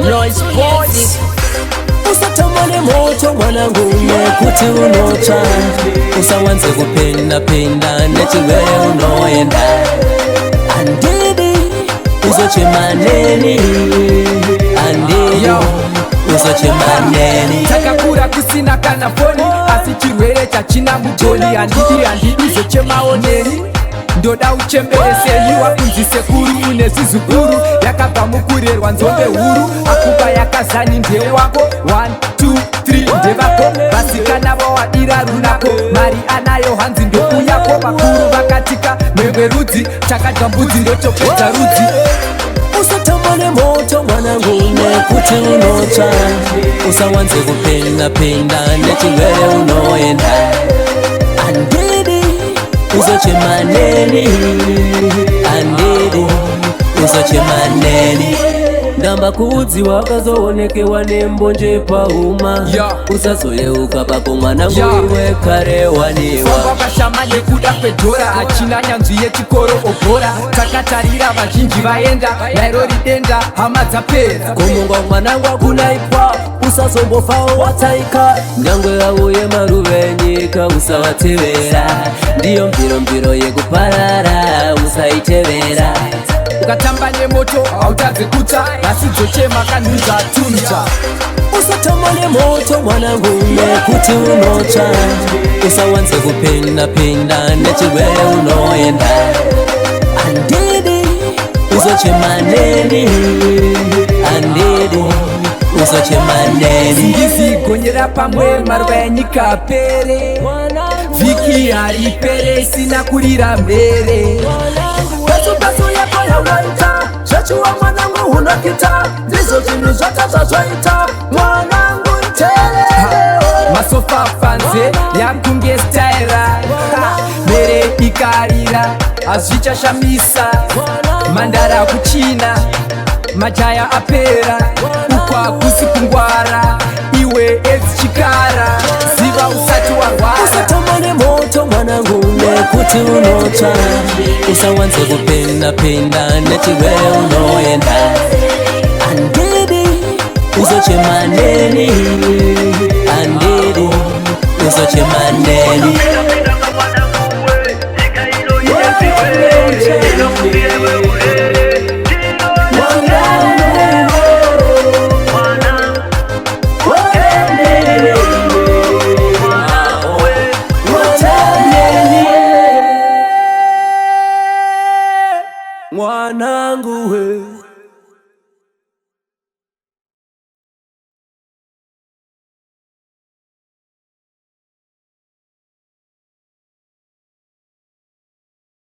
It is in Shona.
Noise Boys. Usatamane moto mwanangu kuti unocha, usawanze kupenda penda nechiwe unoenda. Andidi uzoche maneni, andidi uzoche maneni. Takakura kusina kana foni, asi chirwere chachina mutoni. Andidi uzoche maoneni. Ndoda uchembelese yiwa kunzi sekuru unezi zukuru. Yakabva mukurerwa nzombe huru, akuba yakazani ndeu wako. 1, 2, 3 ndevako, vasikana vawadira runako. Mari anayo hanzi ndokuyako, vakuru vakatika mhembe rudzi. Takadya mbudzi ndotopedza rudzi. Usatamane moto mwanangu kuti unocha, usawanze kupenda penda nechiwe unoenda. Andidi uzoche maneni, andidi uzoche maneni. Ndamba kudzi wakazoonekewa nembonje pauma, usazoyeuka papo mwanangu iwe kare waniwa. Vakashama nekuda kwedhora, achina nyanzvi yechikoro obhora. Takatarira vazhinji vaenda, nairori denda hama dzapedza. Kumungwa mwanangu akunaipa, usazombofawo wataika. Nyangwe auye maruve nyika usavatevera, ndiyo mbiro yekuparara usaitevera. Ukatamba nemoto hautadze kuta, asi dzochema kanhuza tunja. Usatamane moto mwanangu kuti unocha, usawanze kupenda penda nechiwe unoenda. Andidi uzoche maneni, andidi uzoche maneni. Zingizi gonyera pamwe maruva yenyika apere, vhiki haripere isina kurira mbere. Pesu yako yawaita, zvechiwa mwanangu unokita, ndizvo zvinhu zvatazvazoita mwanangu nterere. Masofa panze yakunge staira, mere ikarira azvichashamisa. Mandara kuchina, majaya apera, ukwa kusi kungwara, iwe edzichikara, ziva usati warwara. Usatamane moto mwanangu kuti unocha, usawanze kupenda penda nechiwe unoenda. Andidi uzoche maneni, andidi uzoche maneni. Mwanangu we